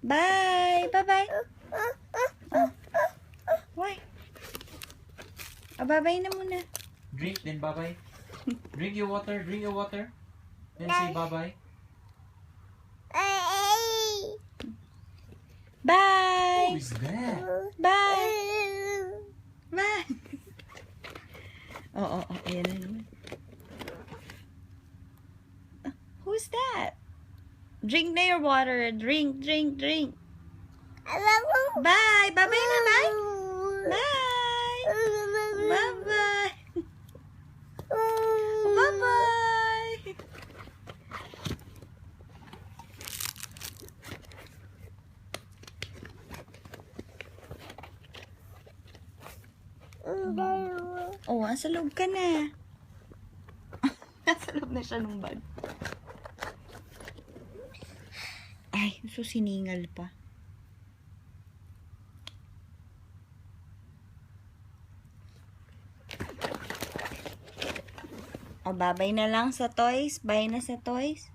Bye. Bye-bye. Oh. Why? Bye-bye na muna. Drink, then bye-bye. Drink your water. Drink your water. Then say bye-bye. Bye. Who is that? Bye. Bye. Oh. Ayan na naman. Who's that? Drink na your water. Drink. Bye. Bye-bye na, bye. Bye. Bye-bye. Bye-bye. Oh, nasa loob ka na. Nasa loob na siya ng bag. Ay, siningal pa. O, babay na lang sa toys. Bye na sa toys.